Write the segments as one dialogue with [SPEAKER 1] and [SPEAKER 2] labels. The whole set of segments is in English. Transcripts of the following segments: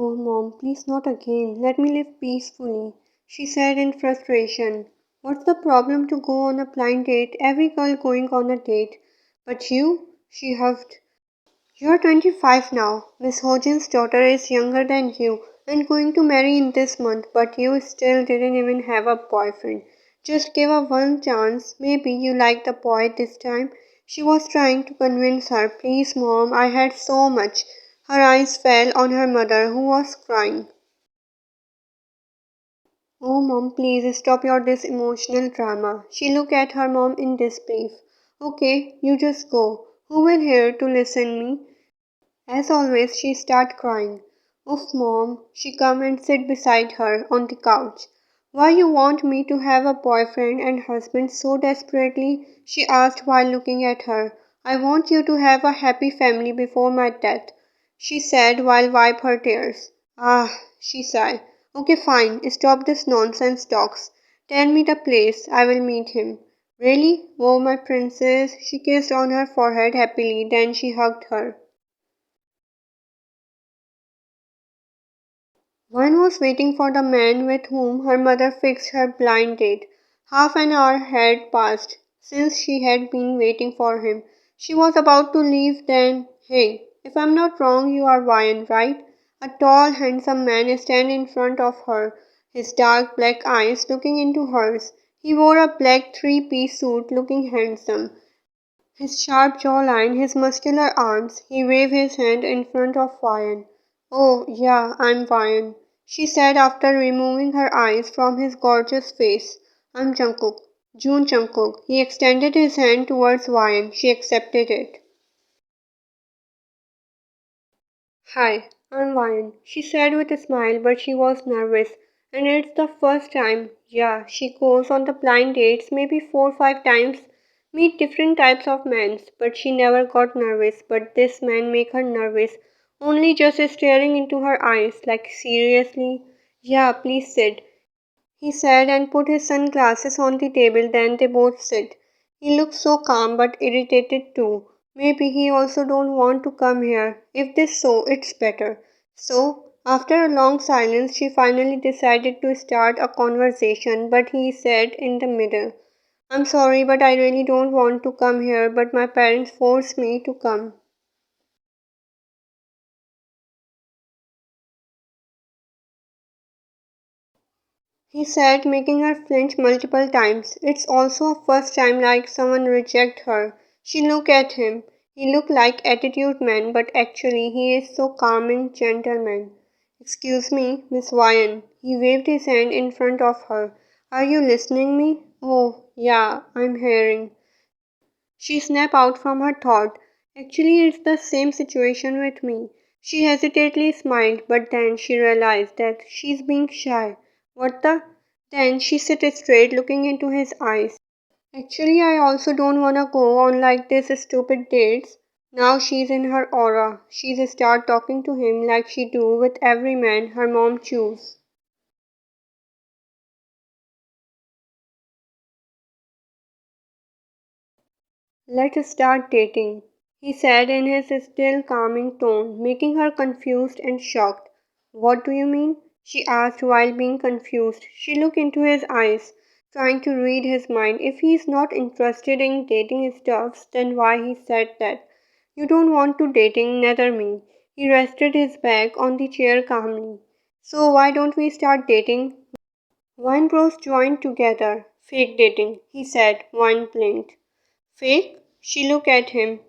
[SPEAKER 1] Oh, Mom, please not again. Let me live peacefully, she said in frustration. What's the problem to go on a blind date? Every girl going on a date. But you? She huffed. You're 25 now. Miss Hodgins' daughter is younger than you and going to marry in this month, but you still didn't even have a boyfriend. Just give her one chance. Maybe you like the boy this time. She was trying to convince her. Please, Mom, I had so much. Her eyes fell on her mother, who was crying. Oh, Mom, please stop your this emotional drama. She looked at her mom in disbelief. Okay, you just go. Who will here to listen me? As always, she started crying. Oof, Mom. She come and sit beside her on the couch. Why you want me to have a boyfriend and husband so desperately? She asked while looking at her. I want you to have a happy family before my death, she said while wipe her tears. Ah, she sighed. Okay, fine. Stop this nonsense talks. Tell me the place. I will meet him. Really? Oh, my princess. She kissed on her forehead happily, then she hugged her. One was waiting for the man with whom her mother fixed her blind date. Half an hour had passed since she had been waiting for him. She was about to leave then. Hey, if I'm not wrong, you are Ryan, right? A tall, handsome man stand in front of her, his dark black eyes looking into hers. He wore a black three-piece suit looking handsome. His sharp jawline, his muscular arms, he waved his hand in front of Ryan. Oh, yeah, I'm Ryan, she said after removing her eyes from his gorgeous face. I'm Jungkook. June Jungkook. He extended his hand towards Ryan. She accepted it. Hi, I'm Ryan, she said with a smile, but she was nervous. And it's the first time. Yeah, she goes on the blind dates maybe 4 or 5 times, meet different types of men, but she never got nervous. But this man make her nervous, only just staring into her eyes, like seriously. Yeah, please sit, he said and put his sunglasses on the table. Then they both sit. He looked so calm but irritated too. Maybe he also don't want to come here. If this so, it's better. So, after a long silence, she finally decided to start a conversation, but he said in the middle, I'm sorry, but I really don't want to come here, but my parents forced me to come. He said, making her flinch multiple times. It's also a first time like someone reject her. She looked at him. He looked like attitude man, but actually he is so calming gentleman. Excuse me, Miss Ryan. He waved his hand in front of her. Are you listening me? Oh, yeah, I'm hearing. She snapped out from her thought. Actually, it's the same situation with me. She hesitantly smiled, but then she realized that she's being shy. What the? Then she sat straight, looking into his eyes. Actually, I also don't wanna go on like this stupid dates. Now she's in her aura. She's start talking to him like she do with every man her mom choose. Let's start dating, he said in his still calming tone, making her confused and shocked. What do you mean? She asked while being confused. She looked into his eyes, trying to read his mind. If he's not interested in dating stuffs, then why he said that? You don't want to dating, neither me. He rested his back on the chair calmly. So why don't we start dating? Wine bros joined together. Fake dating, he said. Wine blinked. Fake? She looked at him.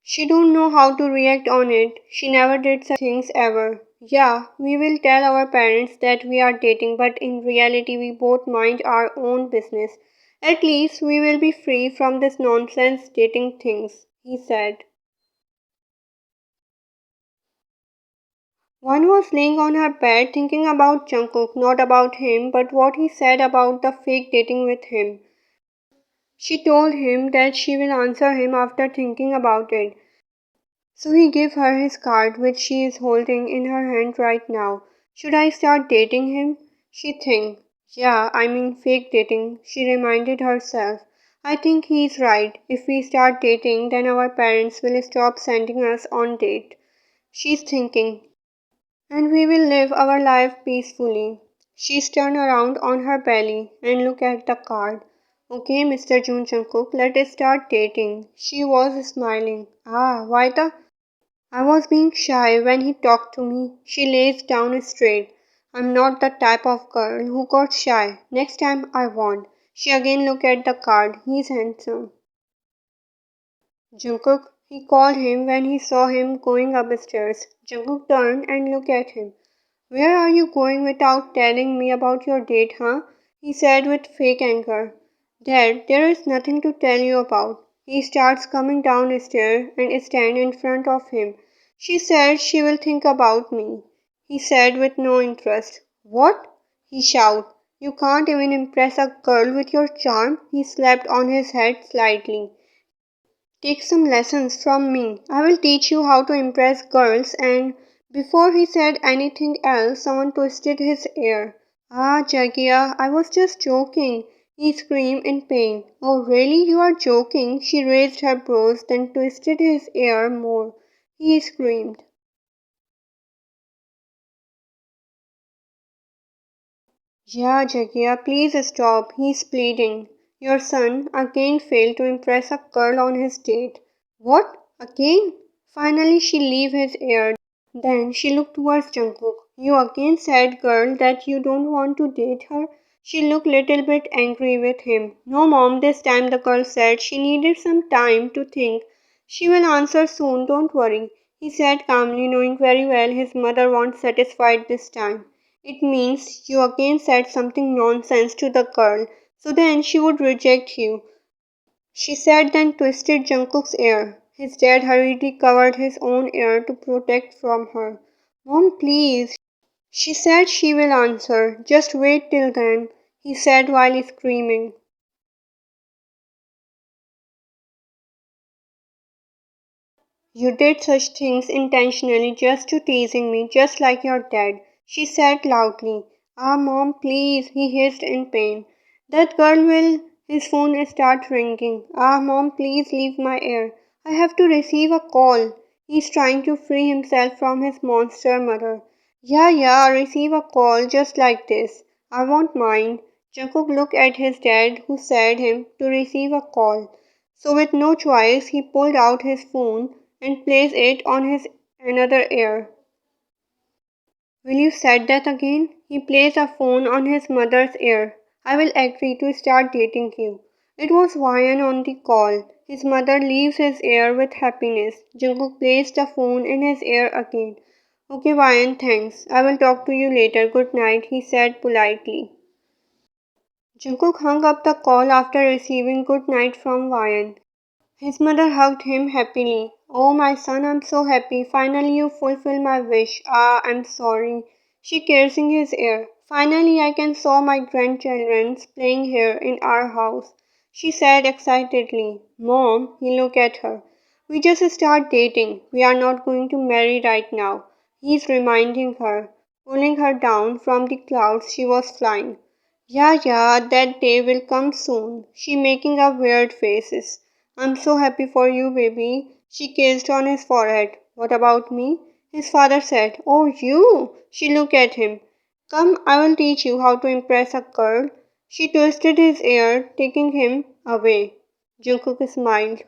[SPEAKER 1] She don't know how to react on it. She never did such things ever. Yeah, we will tell our parents that we are dating, but in reality we both mind our own business. At least we will be free from this nonsense dating things, he said. One was laying on her bed thinking about Jungkook, not about him, but what he said about the fake dating with him. She told him that she will answer him after thinking about it. So he gave her his card, which she is holding in her hand right now. Should I start dating him? She think. Yeah, I mean fake dating, she reminded herself. I think he's right. If we start dating, then our parents will stop sending us on date. She's thinking. and we will live our life peacefully. She's turned around on her belly and looked at the card. Okay, Mr. Jun Jungkook, let us start dating. She was smiling. Ah, why the? I was being shy when he talked to me. She lays down straight. I'm not the type of girl who got shy. Next time I won't. She again looked at the card. He's handsome. Jungkook, he called him when he saw him going upstairs. Jungkook turned and looked at him. Where are you going without telling me about your date, huh? He said with fake anger. Dad, there is nothing to tell you about. He starts coming down the stair and stand in front of him. She said she will think about me. He said with no interest. What? He shouted. You can't even impress a girl with your charm. He slapped on his head slightly. Take some lessons from me. I will teach you how to impress girls. And before he said anything else, someone twisted his ear. Ah, Jagia, I was just joking. He screamed in pain. Oh, really? You are joking? She raised her brows, then twisted his ear more. He screamed. Yeah, Jagia, please stop. He's bleeding. Your son again failed to impress a girl on his date. What? Again? Finally, she leave his ear. Then she looked towards Jungkook. You again said, girl, that you don't want to date her? She looked little bit angry with him. No, mom, this time the girl said she needed some time to think. She will answer soon, don't worry. He said calmly, knowing very well his mother wasn't satisfied this time. It means you again said something nonsense to the girl, so then she would reject you. She said, then twisted Jungkook's ear. His dad hurriedly covered his own ear to protect from her. Mom, please. She said she will answer. Just wait till then, he said while screaming. You did such things intentionally just to teasing me, just like your dad, she said loudly. Ah, mom, please, he hissed in pain. That girl will. His phone start ringing. Ah, mom, please leave my ear. I have to receive a call. He's trying to free himself from his monster mother. Yeah, yeah, receive a call just like this. I won't mind. Jungkook looked at his dad, who said him to receive a call. So with no choice, he pulled out his phone and placed it on his another ear. Will you say that again? He placed a phone on his mother's ear. I will agree to start dating you. It was Ryan on the call. His mother leaves his ear with happiness. Jungkook placed the phone in his ear again. Okay, Ryan, thanks. I will talk to you later. Good night, he said politely. Jungkook hung up the call after receiving good night from Ryan. His mother hugged him happily. Oh, my son, I'm so happy. Finally, you fulfill my wish. Ah, I'm sorry. She kissing his ear. Finally, I can saw my grandchildren playing here in our house, she said excitedly. Mom, he looked at her. We just start dating. We are not going to marry right now. He's reminding her, pulling her down from the clouds she was flying. Yeah, yeah, that day will come soon. She making up weird faces. I'm so happy for you, baby. She kissed on his forehead. What about me? His father said. Oh, you? She looked at him. Come, I will teach you how to impress a girl. She twisted his ear, taking him away. Jungkook smiled.